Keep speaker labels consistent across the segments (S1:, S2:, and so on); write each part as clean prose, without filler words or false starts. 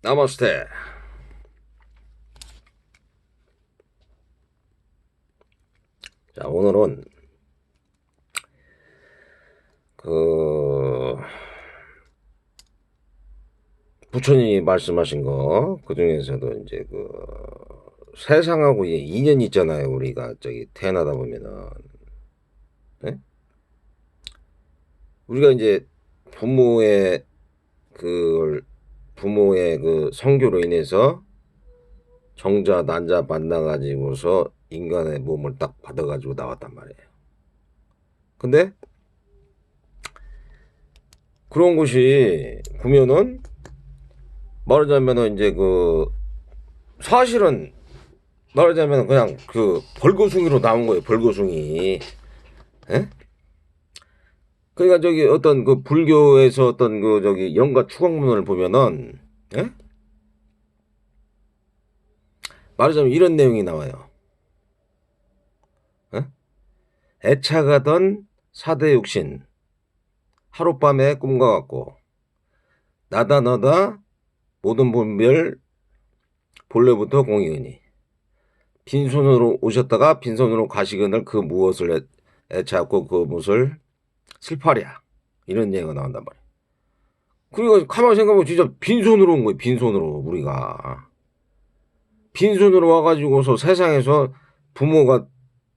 S1: 나마스테. 자, 오늘은 그 부처님이 말씀하신 거, 그 중에서도 이제 그 세상하고 인연이 있잖아요. 우리가 저기 태어나다 보면은, 예? 우리가 이제 부모의 부모의 그 성교로 인해서 정자 난자 만나가지고서 인간의 몸을 딱 받아가지고 나왔단 말이에요. 근데 그런 것이 보면은 말하자면은 이제 그 사실은 말하자면 그냥 그 벌거숭이로 나온 거예요. 벌거숭이. 예? 그러니까 저기 어떤 그 불교에서 어떤 그 저기 영가 추강문을 보면은, 예? 말하자면 이런 내용이 나와요. 예? 애착하던 사대 육신 하룻밤에 꿈과 같고 나다 너다 모든 분별 본래부터 공이으니 빈손으로 오셨다가 빈손으로 가시거늘 그 무엇을 애착고 그 무엇을 슬퍼하랴, 이런 얘기가 나온단 말이야. 그러니까 가만히 생각해보면 진짜 빈손으로 온 거예요. 빈손으로. 우리가 빈손으로 와가지고서 세상에서 부모가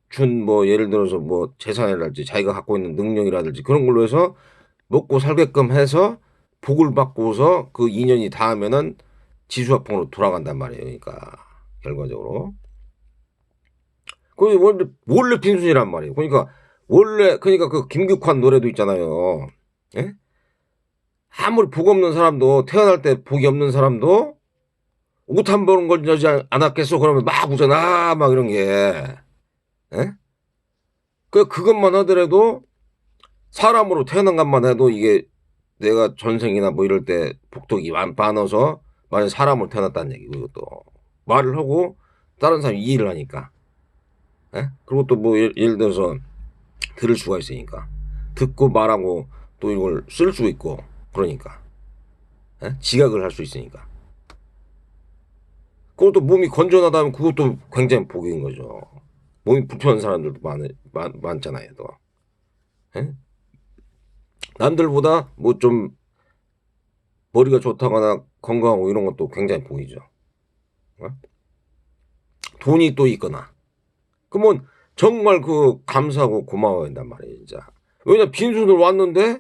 S1: 준 뭐 예를 들어서 뭐 재산이랄지 자기가 갖고 있는 능력이라든지 그런 걸로 해서 먹고 살게끔 해서 복을 받고서 그 인연이 닿으면은 지수화풍으로 돌아간단 말이에요. 그러니까 결과적으로 그 원래 빈손이란 말이에요. 그러니까 원래 그러니까 그 김국환 노래도 있잖아요. 예? 아무리 복 없는 사람도 태어날 때 복이 없는 사람도 옷 한 번 건져지 않았겠어? 그러면 막 우잖아 막 이런 게. 예? 그것만 하더라도 사람으로 태어난 것만 해도 이게 내가 전생이나 뭐 이럴 때 복덕이 많아서 만약 사람으로 태어났다는 얘기고, 이것도 말을 하고 다른 사람이 이해를 하니까. 예? 그리고 또 뭐 예를 들어서 들을 수가 있으니까 듣고 말하고 또 이걸 쓸 수 있고 그러니까. 예? 지각을 할 수 있으니까. 그것도 몸이 건전하다면 그것도 굉장히 복인 거죠. 몸이 불편한 사람들도 많잖아요. 또. 예? 남들보다 뭐 좀 머리가 좋다거나 건강하고 이런 것도 굉장히 복이죠. 예? 돈이 또 있거나. 그러면 정말 그 감사하고 고마워야 한단 말이에요. 진짜. 왜냐 빈손으로 왔는데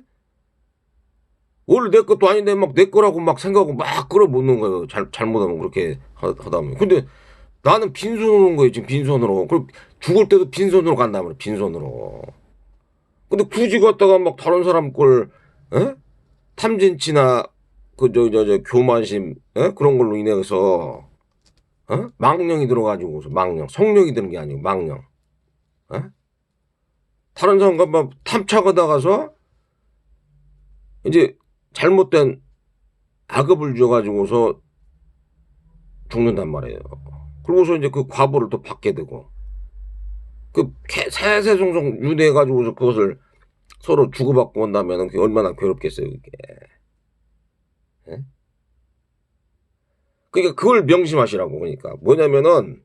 S1: 원래 내 것도 아닌데 막 내 거라고 막 생각하고 막 끌어모는 거예요. 잘못하면 그렇게 하다 보면. 근데 나는 빈손으로 온 거예요. 지금 빈손으로. 그리고 죽을 때도 빈손으로 간단 말이에요. 빈손으로. 근데 굳이 갔다가 막 다른 사람 걸, 에? 탐진치나 저 교만심, 에? 그런 걸로 인해서 망령이 들어가지고서 망령, 성령이 드는 게 아니고 망령. 에? 다른 사람과 막 탐착하다 가서 이제 잘못된 악업을 줘가지고서 죽는단 말이에요. 그러고서 이제 그 과보를 또 받게 되고 그 세세송송 유대해가지고서 그것을 서로 주고받고 온다면 그게 얼마나 괴롭겠어요, 그게. 예? 그러니까 그걸 명심하시라고. 그러니까 뭐냐면은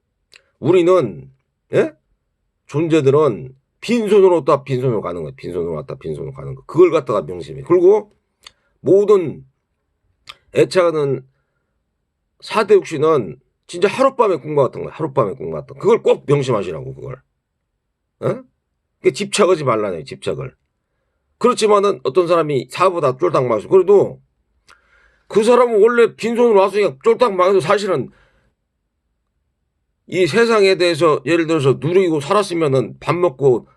S1: 우리는, 예? 존재들은 빈손으로 왔다 빈손으로 가는 거야. 빈손으로 왔다 빈손으로 가는 거. 그걸 갖다가 명심해. 그리고 모든 애착하는 사대육신은 진짜 하룻밤에 꿈과 같은 거야. 하룻밤에 꿈과 같은 거. 그걸 꼭 명심하시라고. 그걸. 예? 집착하지 말라네요. 집착을. 그렇지만은 어떤 사람이 사보다 쫄딱 망했어. 그래도 그 사람은 원래 빈손으로 왔으니까 쫄딱 망해도 사실은 이 세상에 대해서 예를 들어서 누리고 살았으면은 밥 먹고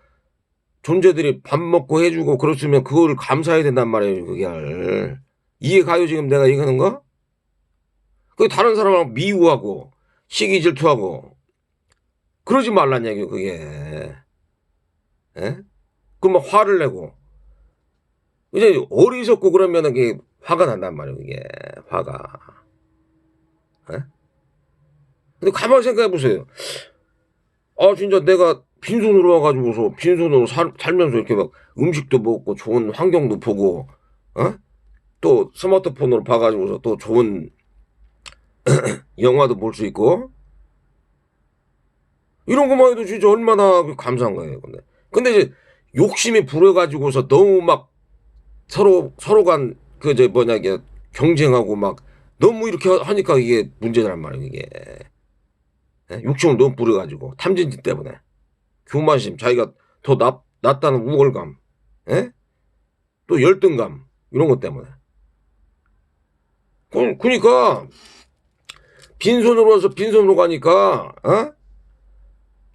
S1: 존재들이 밥 먹고 해주고 그랬으면 그걸 감사해야 된단 말이에요. 그게 이해 가요 지금 내가 얘기하는 거? 그 다른 사람하고 미워하고 시기 질투하고 그러지 말란 얘기예요. 그게. 예? 그럼 막 화를 내고 이제 어리석고 그러면은 그게 화가 난단 말이에요. 이게 화가. 예? 근데 가만히 생각해 보세요. 아 진짜 내가 빈손으로 와가지고서 빈손으로 살면서 이렇게 막 음식도 먹고 좋은 환경도 보고 또 스마트폰으로 봐가지고서 또 좋은 영화도 볼 수 있고 이런 것만 해도 진짜 얼마나 감사한 거예요. 근데 이제 욕심이 부려가지고서 너무 막 서로 간 이게 경쟁하고 막 너무 이렇게 하니까 이게 문제란 말이에요. 이게 욕심을 너무 부려가지고 탐진지 때문에 교만심, 자기가 더 낫다는 우월감, 또 열등감 이런 것 때문에. 그러니까 빈손으로 와서 빈손으로 가니까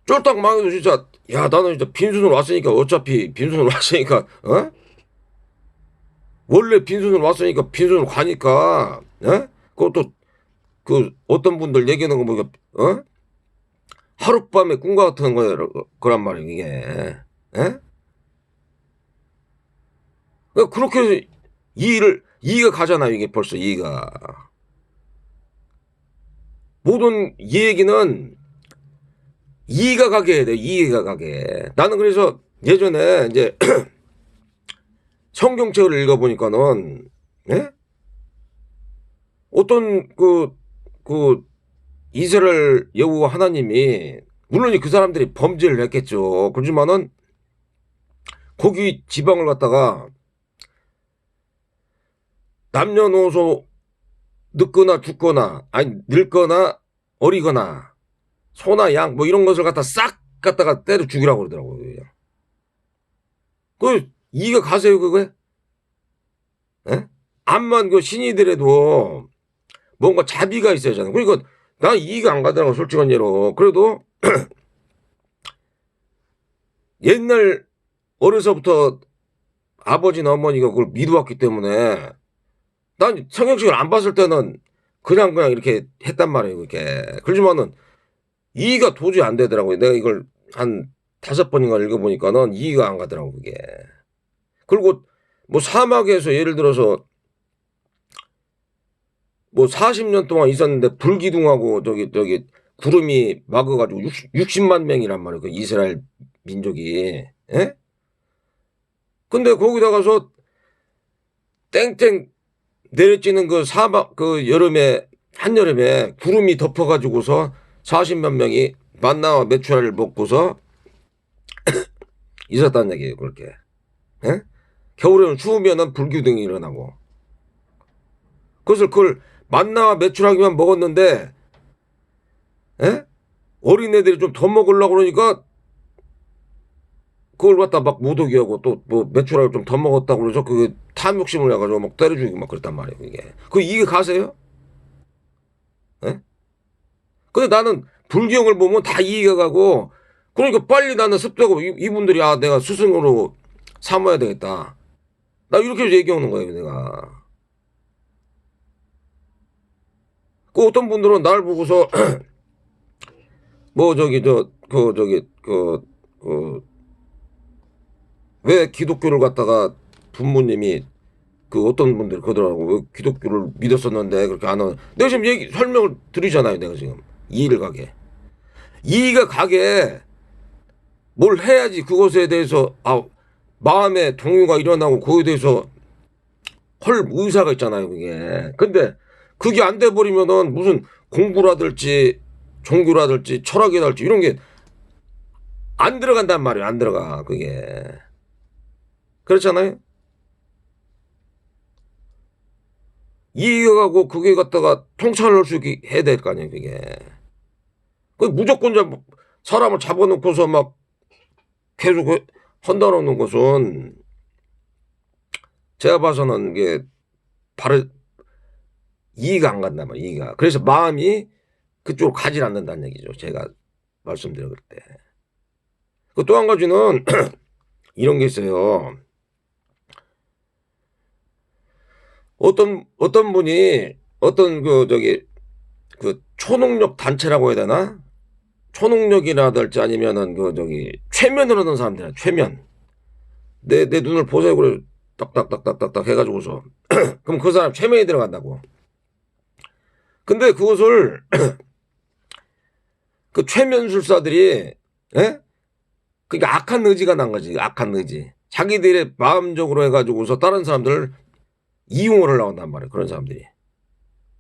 S1: 쫄딱 망해도 진짜 야 나는 진짜 빈손으로 왔으니까 어차피 빈손으로 왔으니까 원래 빈손으로 왔으니까 빈손으로 가니까 그것도 그 어떤 분들 얘기하는 거 보니까 하룻밤에 꿈과 같은 거란 말이에요 이게. 그렇게 이해가 가잖아요 이게 벌써 이해가. 모든 얘기는 이해가 가게 해야 돼. 이해가 가게. 나는 그래서 예전에 이제 성경책을 읽어보니까는 어떤 이스라엘 여호와 하나님이 물론 그 사람들이 범죄를 했겠죠. 그렇지만은 거기 지방을 갖다가 남녀노소 늙거나 죽거나 아니 늙거나 어리거나 소나 양 뭐 이런 것을 갖다 싹 갖다가 때려 죽이라고 그러더라고요. 그 이해가 가세요 그거에? 암만 그 신이더라도 뭔가 자비가 있어야 하잖아요. 그러니까 난 이해가 안 가더라고 솔직한 예로. 그래도 옛날 어려서부터 아버지나 어머니가 그걸 믿어왔기 때문에 난 성경책을 안 봤을 때는 그냥 이렇게 했단 말이에요. 이렇게. 그렇지만은 이해가 도저히 안 되더라고요. 내가 이걸 한 5번인가 읽어보니까는 이해가 안 가더라고 그게. 그리고 뭐 사막에서 예를 들어서 뭐 40년 동안 있었는데 불기둥하고 저기 구름이 막아가지고 60만 명이란 말이에요. 그 이스라엘 민족이. 근데 거기다 가서 땡땡 내려지는 그 사막 그 여름에 한여름에 구름이 덮어가지고서 40만 명이 만나와 메추라를 먹고서 있었다는 얘기예요. 그렇게. 겨울에는 추우면은 불기둥이 일어나고. 그걸 만나와 메추라기만 먹었는데 어린애들이 좀 더 먹으려고 그러니까 그걸 갖다 막 못오게 하고 또 뭐 메추라기를 좀 더 먹었다고 그래서 그게 탐욕심을 해가지고 막 때려 죽이고 막 그랬단 말이에요. 이게 가세요? 근데 나는 불경을 보면 다 이해가 가고 그러니까 빨리 나는 습득하고 이분들이 내가 스승으로 삼아야 되겠다. 나 이렇게 얘기하는 거예요 내가. 그 어떤 분들은 날 보고서 뭐 왜 기독교를 갖다가 부모님이 어떤 분들이 그러더라고. 왜 기독교를 믿었었는데 그렇게 안 하는. 내가 지금 설명을 드리잖아요. 내가 지금 이해를 가게. 이해가 가게 뭘 해야지 그것에 대해서 마음의 동요가 일어나고 그거에 대해서 헐 의사가 있잖아요. 근데 그게 안 돼 버리면은 무슨 공부라든지 종교라든지 철학이랄지 이런 게 안 들어간단 말이에요. 안 들어가 그게. 그렇잖아요. 이해가 가고 그게 갖다가 통찰할 수 있게 해야 될 거 아니에요. 그 무조건 사람을 잡아놓고서 막 계속 한다는 것은 제가 봐서는 이게 이해가 안 간단 말이에요. 이해가. 그래서 마음이 그쪽으로 가지 않는다는 얘기죠. 제가 말씀드릴 때. 또 한 가지는 이런 게 있어요. 어떤 분이 초능력 단체라고 해야 되나? 초능력이라든지 아니면은 최면을 하는 사람들이야. 최면. 내 눈을 보세요. 그래. 딱딱딱딱딱 해가지고서. 그럼 그 사람 최면이 들어간다고. 근데 그것을 그 최면술사들이 그러니까 악한 의지가 난 거지. 악한 의지. 자기들의 마음적으로 해가지고서 다른 사람들을 이용을 하려고 한단 말이에요. 그런 사람들이.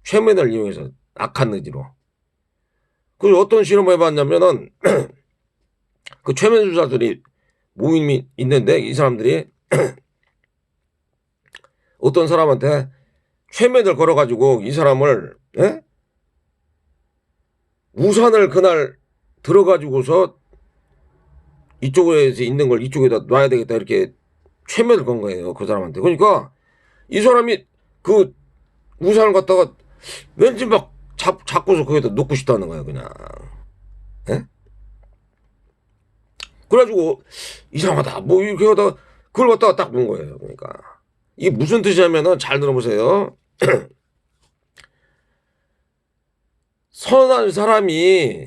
S1: 최면을 이용해서 악한 의지로. 그 어떤 실험을 해봤냐면은 그 최면술사들이 모임이 있는데 이 사람들이 어떤 사람한테 최면을 걸어가지고 이 사람을 우산을 그날 들어가지고서 이쪽에서 있는 걸 이쪽에다 놔야 되겠다 이렇게 최면을 건 거예요 그 사람한테. 그러니까 이 사람이 그 우산을 갖다가 왠지 막 잡고서 거기다 놓고 싶다는 거야 그냥. 그래가지고 이상하다 뭐 이렇게 하다가 그걸 갖다가 딱 놓은 거예요. 그러니까 이게 무슨 뜻이냐면은 잘 들어보세요. 선한 사람이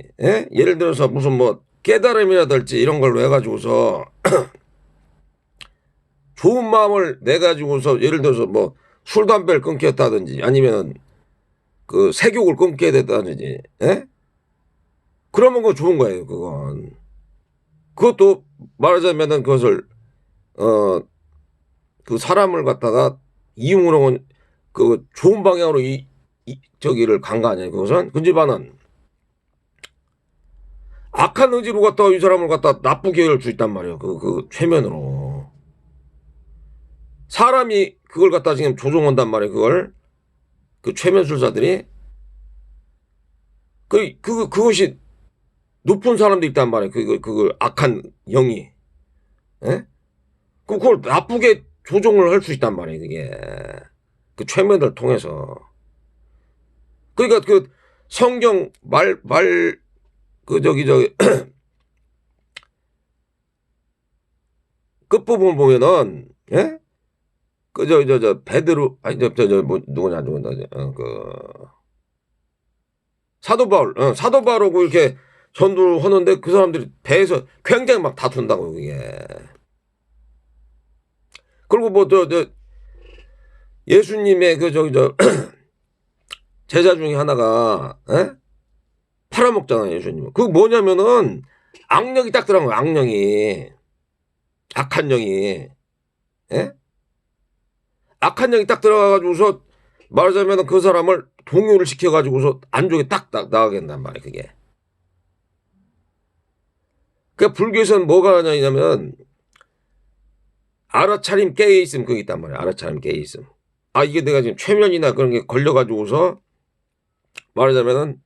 S1: 예를 들어서 무슨 뭐 깨달음이라든지 이런 걸로 해가지고서 좋은 마음을 내가지고서 예를 들어서 뭐 술 담배를 끊겠다든지 아니면은 그 색욕을 끊게 됐다든지 그러면 그거 좋은 거예요. 그건 그것도 말하자면은 그것을 그 사람을 갖다가 이용으로 그 좋은 방향으로 저기를 간 거 아니에요. 그것은 그지만은 악한 의지로 갖다가 이 사람을 갖다 나쁘게 할 수 있단 말이에요. 그 최면으로 사람이 그걸 갖다 지금 조종한단 말이에요. 그걸 그 최면술사들이 그것이 높은 사람도 있단 말이에요. 그걸 악한 영이 그걸 나쁘게 조종을 할 수 있단 말이에요. 그게 그 최면을 통해서. 그러니까 그 성경 그 저기 끝부분 보면은 그 베드로 아니 뭐 누구냐 그 사도 바울하고 이렇게 전도를 하는데 그 사람들이 배에서 굉장히 막 다툰다고 그게. 그리고 뭐 예수님의 그 제자 중에 하나가 팔아먹잖아요 예수님은. 그거 뭐냐면은 악령이 딱 들어간 거야. 악령이 악한 영이 악한 영이 딱 들어가가지고서 말하자면 그 사람을 동요를 시켜가지고서 안쪽에 딱 나가게 된단 말이에요. 그게. 그러니까 불교에서는 뭐가 하냐면 알아차림 깨어있음 그게 있단 말이에요. 알아차림 깨어있음. 아 이게 내가 지금 최면이나 그런 게 걸려가지고서 말하자면은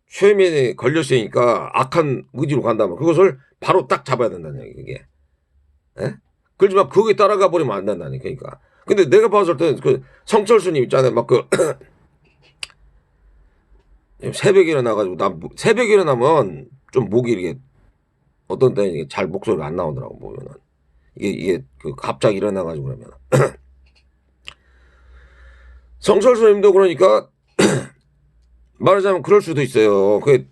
S1: 최면에 걸렸으니까 악한 의지로 간단 말이에요. 그것을 바로 딱 잡아야 된다는 얘기 그게. 그렇지만 거기에 따라가 버리면 안 된다니. 그러니까. 근데 내가 봤을 때는 그 성철수님 있잖아요. 막 그 새벽에 일어나가지고 새벽에 일어나면 좀 목이 이렇게 어떤 때는 이게 잘 목소리가 안 나오더라고 보면은 이게 그 갑자기 일어나가지고 그러면 성철수님도 그러니까 말하자면 그럴 수도 있어요. 그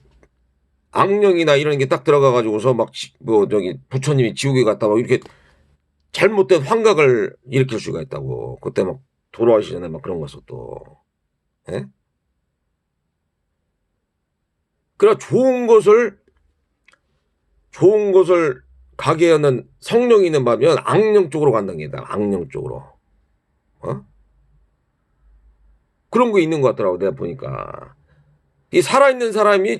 S1: 악령이나 이런 게 딱 들어가가지고서 막 뭐 저기 부처님이 지옥에 갔다가 이렇게 잘못된 환각을 일으킬 수가 있다고. 그때 막 돌아가시기 전에 막 그런 거서 또. 그러나 좋은 것을 가게 하는 성령이 있는 반면 악령 쪽으로 간다는 게 있다. 악령 쪽으로. 그런 거 있는 것 같더라고 내가 보니까. 이 살아있는 사람이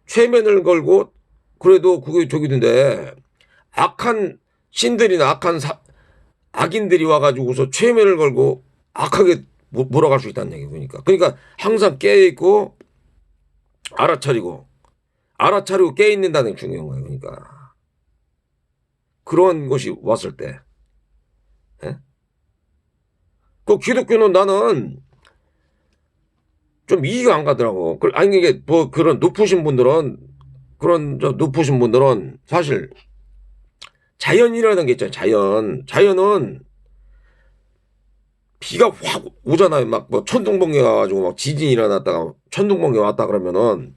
S1: 최면을 걸고 그래도 그게 저기던데 악한 신들이나 악한 악인들이 와가지고서 최면을 걸고 악하게 몰아갈 수 있다는 얘기 보니까. 그러니까 항상 깨어있고 알아차리고 깨어있는다는 게 중요한 거예요. 그러니까 그런 것이 왔을 때 그 기독교는 나는 좀 이해가 안 가더라고. 아니 이게 뭐 그런 높으신 분들은 사실 자연이라는 게 있잖아요. 자연은 비가 확 오잖아요. 막 뭐 천둥번개 와가지고 막 지진이 일어났다가 천둥번개 왔다 그러면은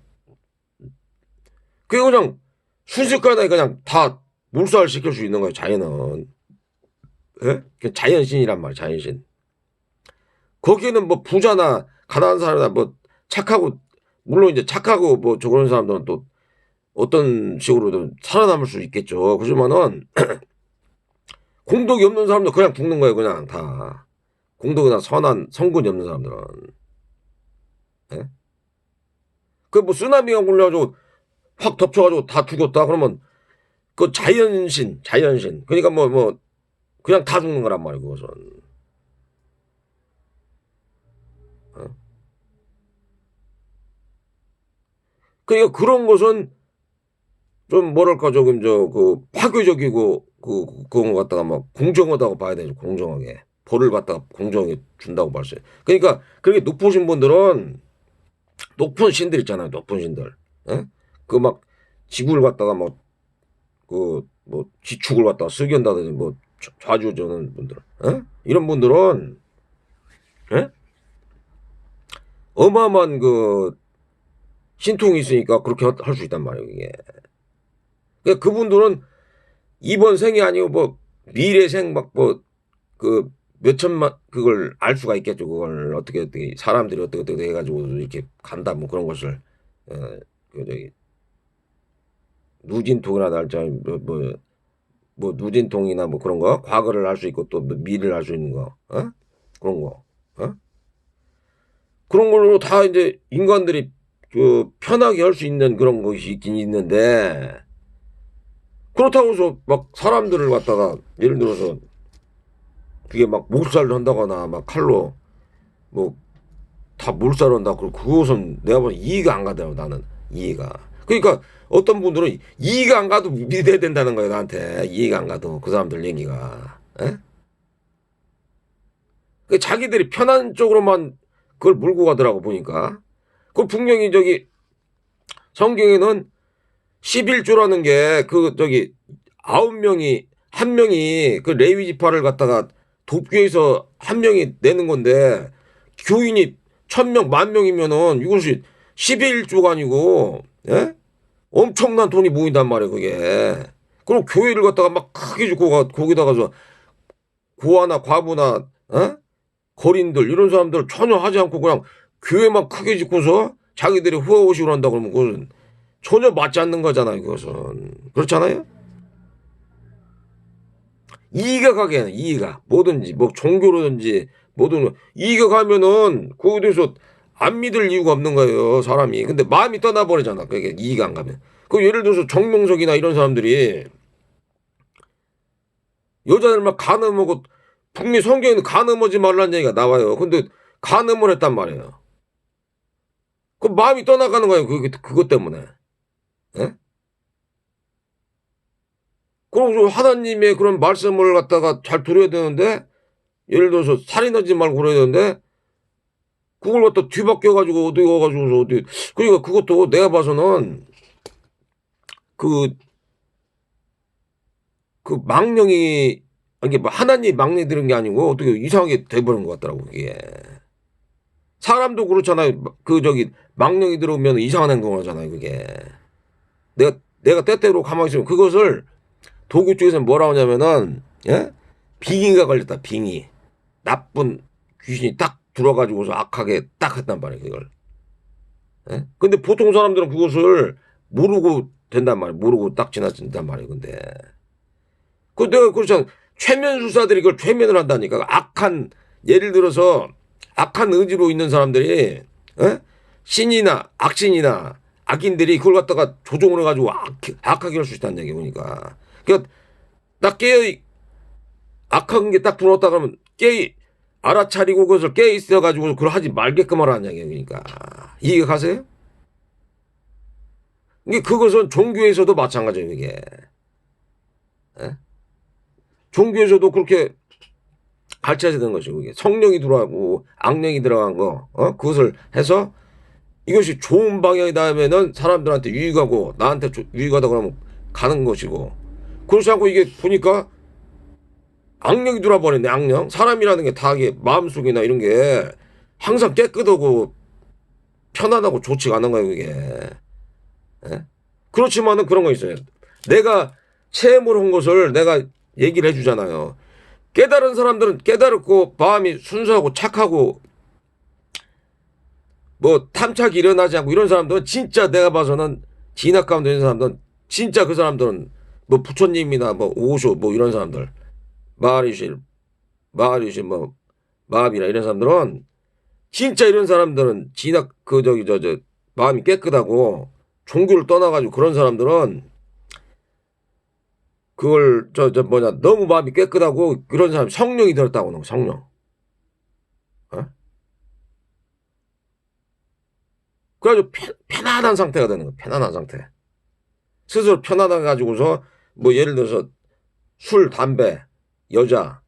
S1: 그게 그냥 순식간에 그냥 다 몰살시킬 수 있는 거예요. 자연은. 자연신이란 말이에요. 자연신. 거기에는 뭐 부자나 가난한 사람이나 뭐 착하고 물론 이제 착하고 뭐 저런 사람들은 또 어떤 식으로든 살아남을 수 있겠죠. 그렇지만은 공덕이 없는 사람도 그냥 죽는 거예요. 그냥 다 공덕이나 선한 성근이 없는 사람들은. 그 뭐 쓰나미가 몰려가지고 확 덮쳐가지고 다 죽었다 그러면 그 자연신. 그러니까 뭐 그냥 다 죽는 거란 말이야 그것은. 어? 그러니까 그런 것은 좀 뭐랄까 조금 그 파괴적이고 그런 거 갖다가 막 공정하다고 봐야 되죠. 공정하게 벌을 갖다가 공정하게 준다고 봤어요. 그러니까 그렇게 높으신 분들은 높은 신들 있잖아요. 높은 신들. 예? 그 막 지구를 갖다가 막 그 뭐 지축을 갖다가 쓰견다든지 뭐 좌주저는 분들, 예? 이런 분들은 예? 어마어마한 그 신통이 있으니까 그렇게 할 수 있단 말이에요. 이게. 그러니까 그분들은 이번 생이 아니고 뭐 미래 생 막 뭐 그 몇천만 그걸 알 수가 있겠죠. 그걸 어떻게 사람들이 어떻게 해가지고 이렇게 간다 뭐 그런 것을 그 저기 누진통이나 날짜 뭐 누진통이나 뭐 그런 거 과거를 알 수 있고 또 미래를 알 수 있는 거 그런 거 그런 걸로 다 이제 인간들이 그 편하게 할 수 있는 그런 것이 있긴 있는데 그렇다고 해서 막 사람들을 갖다가 예를 들어서 그게 막 몰살을 한다거나 막 칼로 뭐 다 몰살한다. 그리고 그것은 내가 보면 이해가 안 가더라고 나는 이해가. 그러니까 어떤 분들은 이해가 안 가도 믿어야 된다는 거예요 나한테 이해가 안 가도 그 사람들 얘기가. 에? 그 자기들이 편한 쪽으로만 그걸 몰고 가더라고 보니까. 그 분명히 저기 성경에는 11조라는 게 그 저기 9명이 한 명이 그 레위 지파를 갖다가 돕기 위해서 한 명이 내는 건데 교인이 1000명, 10,000명이면은 이것이 11조가 아니고 예? 엄청난 돈이 모인단 말이에요 그게. 그럼 교회를 갖다가 막 크게 짓고 거기다가서 고아나 과부나 거린들 이런 사람들 전혀 하지 않고 그냥 교회만 크게 짓고서 자기들이 후회오식을 한다 그러면 그것은 전혀 맞지 않는 거잖아요 그것은. 그렇잖아요. 이익에 가게 이익가 뭐든지 뭐 종교로든지 뭐든 이익에 가면은 거기에 대해서 안 믿을 이유가 없는 거예요 사람이. 근데 마음이 떠나버리잖아 그게 이익 안 가면. 그 예를 들어서 정명석이나 이런 사람들이 여자들 막 간음하고 분명히 성경에는 간음하지 말라는 얘기가 나와요. 근데 간음을 했단 말이에요. 그 마음이 떠나가는 거예요 그것 때문에. 예? 그럼 하나님의 그런 말씀을 갖다가 잘 들어야 되는데 예를 들어서 살인하지 말고 그래야 되는데 그걸 갖다 뒤바뀌어가지고 어디 가가지고서 어디. 그러니까 그것도 내가 봐서는 그 망령이 이게 뭐 하나님 망령이 들은 게 아니고 어떻게 이상하게 돼버린 것 같더라고 그게. 사람도 그렇잖아요. 그 저기 망령이 들어오면 이상한 행동을 하잖아요 그게. 내가 때때로 가만히 있으면 그것을 도교 쪽에서는 뭐라 하냐면은 예? 빙의가 걸렸다 빙의. 나쁜 귀신이 딱 들어가지고서 악하게 딱 했단 말이에요 그걸. 예? 근데 보통 사람들은 그것을 모르고 된단 말이에요. 모르고 딱 지나친단 말이에요. 근데 그 내가 그렇잖아. 최면술사들이 그걸 최면을 한다니까. 악한 예를 들어서 악한 의지로 있는 사람들이 신이나 악신이나 악인들이 그걸 갖다가 조종을 해가지고 악하게 할 수 있다는 얘기 보니까. 그러니까 딱 깨어 악한 게 딱 들어왔다 그러면 알아차리고 그것을 깨 있어가지고 그걸 하지 말게끔 하라는 얘기예요. 그러니까 이해 가세요? 이게 그것은 종교에서도 마찬가지예요. 이게 종교에서도 그렇게 가르쳐야 되는 것이고 이게 성령이 들어가고 악령이 들어간 거 그것을 해서 이것이 좋은 방향이다 하면은 사람들한테 유익하고 나한테 유익하다 그러면 가는 것이고 그렇지 않고 이게 보니까 악령이 들어버렸네. 악령. 사람이라는 게 다 마음속이나 이런 게 항상 깨끗하고 편안하고 좋지가 않은 거예요 그게. 예? 그렇지만은 그런 거 있어요. 내가 체험을 한 것을 내가 얘기를 해주잖아요. 깨달은 사람들은 깨달았고 마음이 순수하고 착하고 뭐 탐착이 일어나지 않고 이런 사람들은 진짜 내가 봐서는 진학 가운데 있는 사람들은 진짜 그 사람들은 뭐 부처님이나 뭐 오쇼 뭐 이런 사람들 마하리실 뭐 마합이나 이런 사람들은 진짜 이런 사람들은 진학 그 저기 저 마음이 깨끗하고 종교를 떠나가지고 그런 사람들은 그걸 너무 마음이 깨끗하고 그런 사람 성령이 들었다고 하는 거 성령. 어? 그래가지고 편안한 상태가 되는 거야. 편안한 상태. 스스로 편안해 가지고서 뭐 예를 들어서 술, 담배, 여자,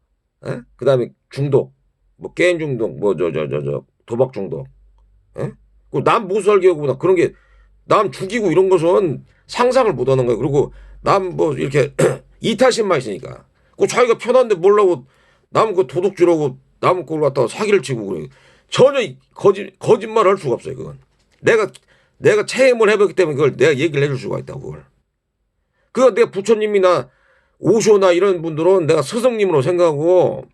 S1: 그 다음에 중독, 뭐 게임 중독, 뭐 도박 중독, 남 모살기하고 그런 게 남 죽이고 이런 것은 상상을 못하는 거예요. 그리고 남 뭐 이렇게 이타심만 있으니까 그 자기가 편한데 몰라고 남 그 도둑질하고 남 그걸 갖다가 사기를 치고 그래. 전혀 거짓말을 할 수가 없어요. 그건 내가 체험을 해봤기 때문에 그걸 내가 얘기를 해줄 수가 있다고 그걸. 그거 내가 부처님이나 오쇼나 이런 분들은 내가 스승님으로 생각하고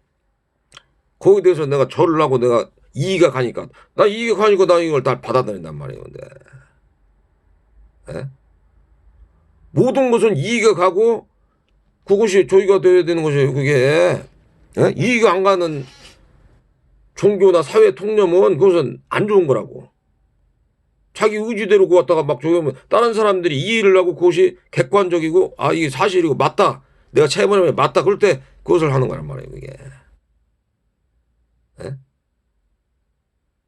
S1: 거기에 대해서 내가 절을 하고 내가 이의가 가니까 나 이걸 다 받아들인단 말이에요. 근데 모든 것은 이의가 가고 그것이 조의가 되어야 되는 것이에요. 그게 이의가 안 가는 종교나 사회 통념은 그것은 안 좋은 거라고. 자기 의지대로 그거 갖다가 막 조용하면 다른 사람들이 이해를 하고 그것이 객관적이고 아 이게 사실이고 맞다. 내가 체험하면 맞다. 그럴 때 그것을 하는 거란 말이에요. 그게.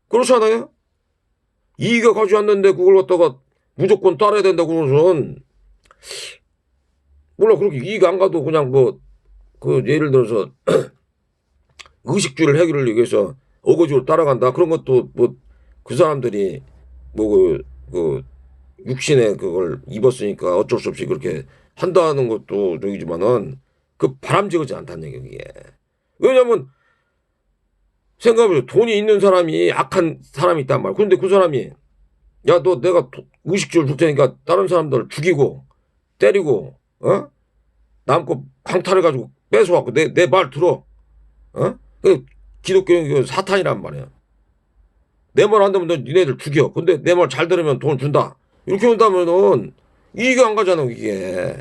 S1: 그렇지 않아요? 이의가 가지 않는데 그걸 갖다가 무조건 따라야 된다고 그러면 몰라 그렇게 이의가 안 가도 그냥 그 예를 들어서 의식주를 해결을 위해서 어거지로 따라간다. 그런 것도 그 사람들이 그 육신에 그걸 입었으니까 어쩔 수 없이 그렇게 한다는 것도 저기지만은 그 바람직하지 않다는 얘기예요. 이게. 왜냐면 생각해보세요. 돈이 있는 사람이 악한 사람이 있단 말이야. 그런데 그 사람이 야 너 내가 의식주를 줄 테니까 다른 사람들 죽이고 때리고 남 거 강탈해가지고 뺏어갖고 내 말 들어. 기독교는 사탄이란 말이야. 내 말 안 들으면 니네들 죽여. 근데 내 말 잘 들으면 돈 준다. 이렇게 한다면은 이익이 안 가잖아 이게.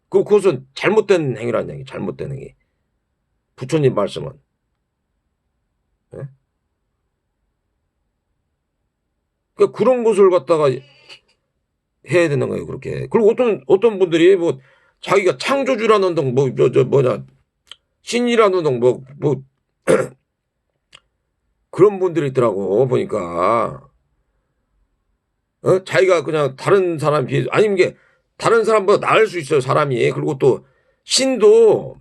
S1: 그것은 잘못된 행위라는 얘기. 잘못된 행위. 부처님 말씀은. 그러니까 그런 것을 갖다가 해야 되는 거예요. 그렇게. 그리고 어떤 분들이 자기가 창조주라는 등 신이라는 등 그런 분들이 있더라고 보니까 자기가 그냥 다른 사람 비해 아니면 이게 다른 사람보다 나을 수 있어요 사람이. 그리고 또 신도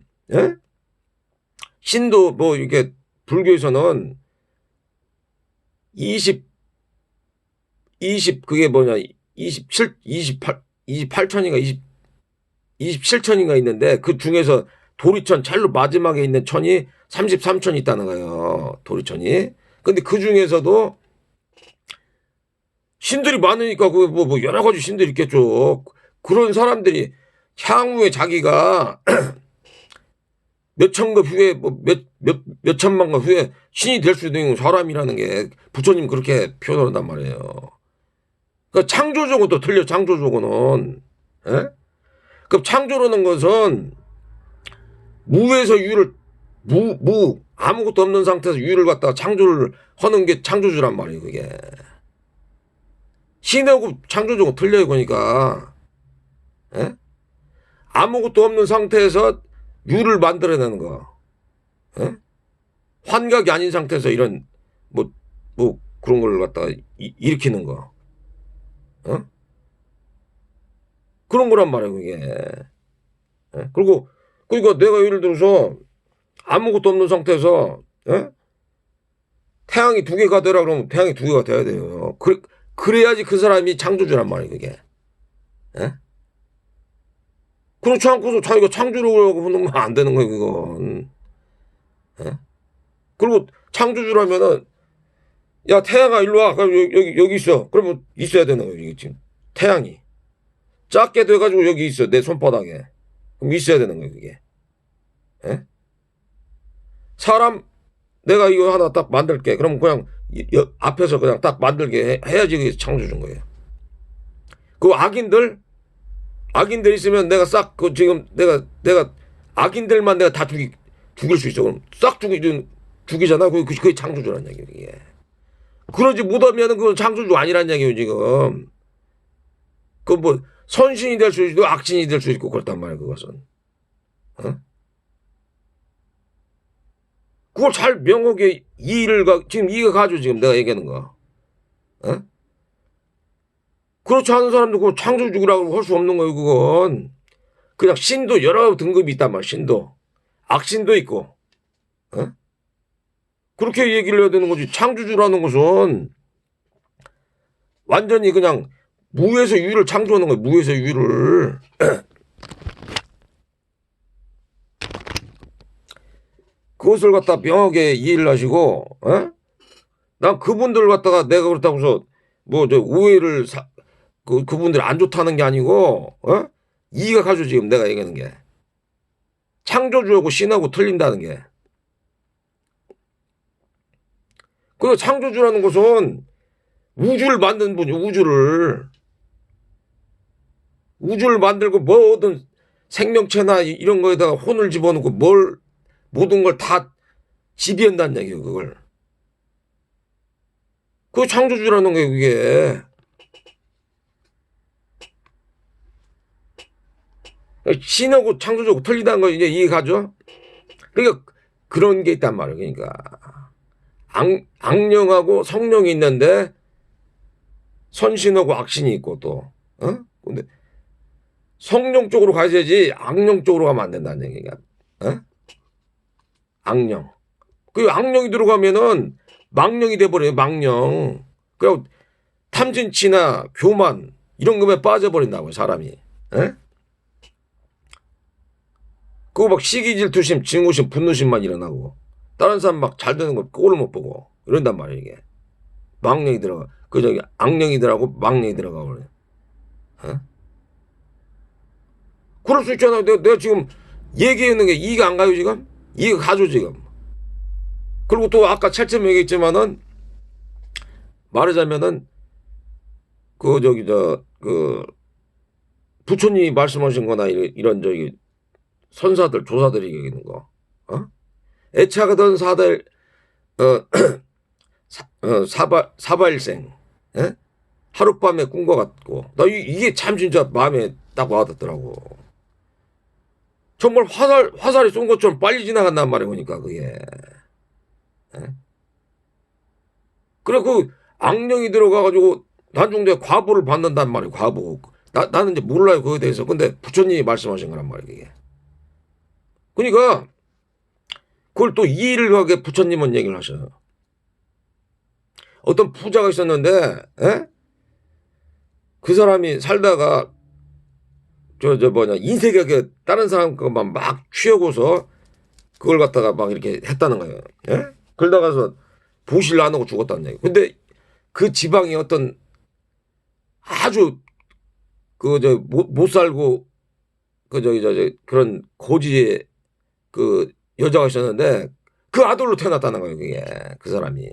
S1: 이렇게 불교에서는 28천인가 27천인가 있는데 그 중에서 도리천 제일로 마지막에 있는 천이 33천이 있다는 거예요. 도리천이. 근데 그 중에서도 신들이 많으니까 그 여러 가지 신들이 있겠죠. 그런 사람들이 향후에 자기가 몇천급 후에 몇천만급 후에 신이 될 수 있는 사람이라는 게 부처님 그렇게 표현한단 말이에요. 그러니까 창조적으로 또 틀려. 창조적으로는 그 창조라는 것은 무에서 유를 아무것도 없는 상태에서 유를 갖다가 창조를 하는 게 창조주란 말이에요. 그게 신하고 창조적으로 틀려요. 그러니까 아무것도 없는 상태에서 유를 만들어내는 거. 환각이 아닌 상태에서 이런 그런 걸 갖다가 일으키는 거. 그런 거란 말이에요. 그게. 그리고 그러니까 내가 예를 들어서 아무것도 없는 상태에서 태양이 두 개가 되라 그러면 태양이 두 개가 돼야 돼요. 그래야지 그 사람이 창조주란 말이에요. 그게. 그렇지 않고서 자기가 창조주라고 하는 건 안 되는 거예요. 그건. 그리고 창조주라면은 야 태양아 일로 와. 여기 있어. 그러면 있어야 되는 거예요. 이게 지금 태양이 작게 돼가지고 여기 있어. 내 손바닥에. 그럼 있어야 되는 거예요. 그게. 사람 내가 이거 하나 딱 만들게. 그럼 그냥 앞에서 그냥 딱 만들게 해야지 창조주인 거예요. 그 악인들 있으면 내가 싹 지금 내가 악인들만 내가 다 죽일 수 있어. 그럼 싹 죽이잖아. 그게 창조주란 얘기예요. 그러지 못하면은 그건 창조주 아니란 얘기예요, 지금. 그 뭐, 선신이 될 수 있고, 악신이 될 수 있고, 그렇단 말이에요, 그것은. 어? 그걸 잘 명확하게 지금 이해가 가죠, 지금 내가 얘기하는 거. 어? 그렇지 않은 사람도 그걸 창조주라고 할 수 없는 거예요, 그건. 그냥 신도 여러 등급이 있단 말이야, 신도. 악신도 있고. 어? 그렇게 얘기를 해야 되는 거지. 창조주라는 것은 완전히 그냥 무에서 유를 창조하는 거예요, 무에서 유를. 그것을 갖다 명확하게 이해를 하시고, 어? 난 그분들 갖다가 내가 그렇다고 해서 뭐 저 오해를 그분들 안 좋다는 게 아니고, 어? 이해가 가죠, 지금 내가 얘기하는 게. 창조주하고 신하고 틀린다는 게. 그 창조주라는 것은 우주를 만든 분이 우주를 만들고 모든 생명체나 이런 거에다가 혼을 집어넣고 모든 걸 다 지배한다는 얘기예요, 그걸. 그 창조주라는 게 그게. 신하고 창조주하고 틀리다는 거 이제 이해가죠? 그러니까 그런 게 있단 말이에요. 그러니까 악령하고 성령이 있는데 선신하고 악신이 있고 또, 어? 근데 성령 쪽으로 가야지 악령 쪽으로 가면 안 된다는 얘기가. 어? 악령. 그 악령이 들어가면은 망령이 돼버려요. 망령. 그리고 탐진치나 교만 이런 것에 빠져버린다고요, 사람이. 에? 그거 막 시기질투심, 증오심, 분노심만 일어나고 다른 사람 막 잘 되는 거 꼴을 못 보고 이런단 말이에요, 이게. 망령이 들어가. 그 저기 악령이들하고 망령이 들어가 버려. 어? 그럴 수 있잖아요. 내가 지금 얘기하는 게 이해가 안 가요, 지금? 이해가 가죠, 지금. 그리고 또 아까 채점 얘기했지만은 말하자면은 그 저기 그 부처님이 말씀하신 거나 이런 저기 선사들 조사들이 얘기하는 거. 어? 애착하던 사달 사발생. 예? 하룻밤에 꿈과 같고 나 이게 참 진짜 마음에 딱 와닿더라고. 정말 화살이 쏜 것처럼 빨리 지나간단 말이야, 보니까 그게. 예? 그래 그 악령이 들어가가지고 난중대 과보를 받는단 말이야, 과보. 나는 이제 몰라요, 그거에 대해서. 근데 부처님이 말씀하신 거란 말이야, 그게. 그러니까 그걸 또 이해를 하게 부처님은 얘기를 하셔요. 어떤 부자가 있었는데, 에? 그 사람이 살다가 인색하게 다른 사람 것만 막 취하고서 그걸 갖다가 막 이렇게 했다는 거예요. 예? 그러다가서 보실 안 하고 죽었다는 얘기. 근데 그 지방이 어떤 아주 못 살고 그런 고지의 그 여자가 있었는데 그 아들로 태어났다는 거예요, 그게. 그 사람이.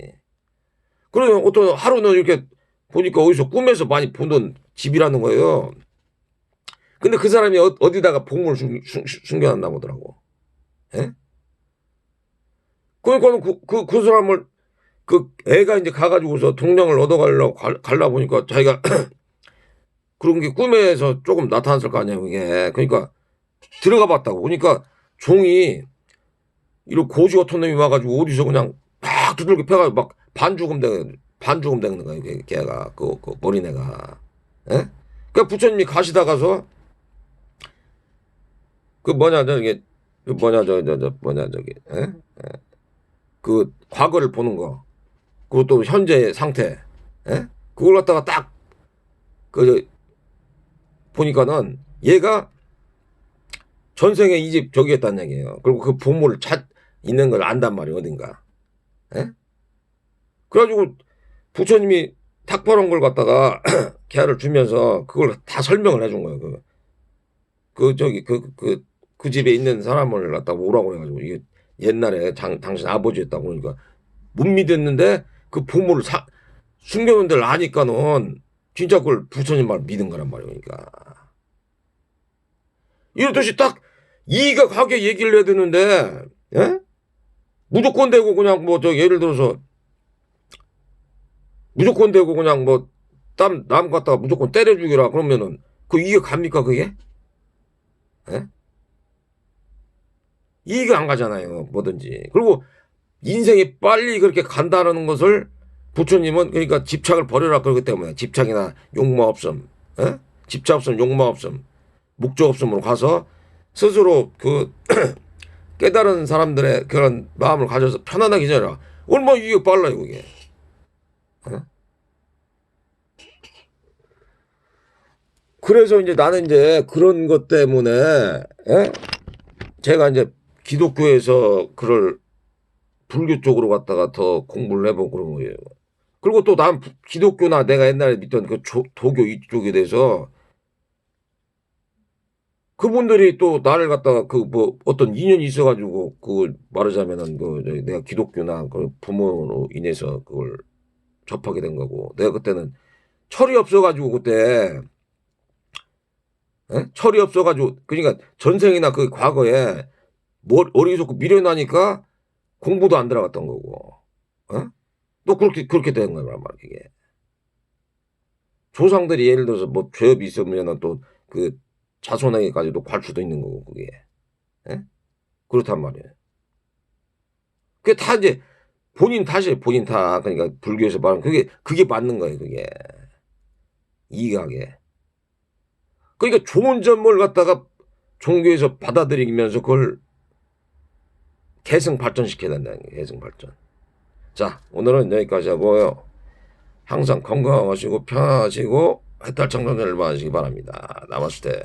S1: 그러면 어떤 하루는 이렇게 보니까 어디서 꿈에서 많이 보던 집이라는 거예요. 근데 그 사람이 어디다가 보물을 숨겨놨나 보더라고. 예? 그러니까 그 사람을 그 애가 이제 가가지고서 동량을 얻어가려고 갈라 보니까 자기가 그런 게 꿈에서 조금 나타났을 거 아니에요, 그게. 그러니까 들어가 봤다고. 그러니까 종이 이런 고주 같은 놈이 와가지고 어디서 그냥 막 두들겨 패가지고 막 반죽음 되는 거예요, 걔가. 그 머리내가. 예? 그러니까 부처님이 가시다 가서 그 뭐냐 저기 그 뭐냐 저기 예? 그 과거를 보는 거, 그것도 현재 상태, 예? 그걸 갖다가 딱 그 보니까는 얘가 전생에 이 집 저기 했다는 얘기예요. 그리고 그 보물을 있는 걸 안단 말이에요, 어딘가. 예? 그래가지고 부처님이 탁발한 걸 갖다가 걔를 주면서 그걸 다 설명을 해준 거예요. 그 집에 있는 사람을 갖다가 오라고 해가지고 이게 옛날에 당신 아버지였다고. 그러니까 못 믿었는데 그 보물을 숨겨놓은 데를 아니까는 진짜 그걸 부처님 말 믿은 거란 말이에요. 그러니까 이렇듯이 딱 이의가 가게 얘기를 해야 되는데, 예? 무조건 되고 그냥 뭐 저 예를 들어서 무조건 되고 그냥 뭐 남 갖다가 무조건 때려 죽이라 그러면은 그 이해 갑니까 그게? 예? 이해가 안 가잖아요 뭐든지. 그리고 인생이 빨리 그렇게 간다는 것을 부처님은 그러니까 집착을 버려라 그러기 때문에 집착이나 욕망 없음, 예? 집착 없음, 욕망 없음, 목적 없음으로 가서 스스로 그 깨달은 사람들의 그런 마음을 가져서 편안하게 지내라. 얼마나 이게 빨라요 그게. 예? 그래서 이제 나는 이제 그런 것 때문에 예? 제가 이제 기독교에서 그걸 불교 쪽으로 갔다가 더 공부를 해보고 그런 거예요. 그리고 또 난 기독교나 내가 옛날에 믿던 그 도교 이쪽에 대해서 그분들이 또 나를 갖다가 그 뭐 어떤 인연이 있어가지고 그 말하자면은 그 내가 기독교나 그 부모로 인해서 그걸 접하게 된 거고 내가 그때는 철이 없어가지고 그때 예? 철이 없어가지고 그러니까 전생이나 그 과거에 뭐 어리석고 미련하니까 공부도 안 들어갔던 거고 어? 또 그렇게 된 거야 말이야 이게. 조상들이 예를 들어서 뭐 죄업이 있으면은 또 그 자손에게까지도 갈 수도 있는 거고 그게. 예? 그렇단 말이에요. 그게 다 이제 본인 탓이에요. 본인 탓. 그러니까 불교에서 말하는 그게 맞는 거예요. 그게 이해하게. 그러니까 좋은 점을 갖다가 종교에서 받아들이면서 그걸 계승 발전시켜야 된다는 거예요. 계승 발전. 자, 오늘은 여기까지 하고요. 항상 건강하시고 편안하시고 해탈 청정전을 받으시기 바랍니다. 나마스테.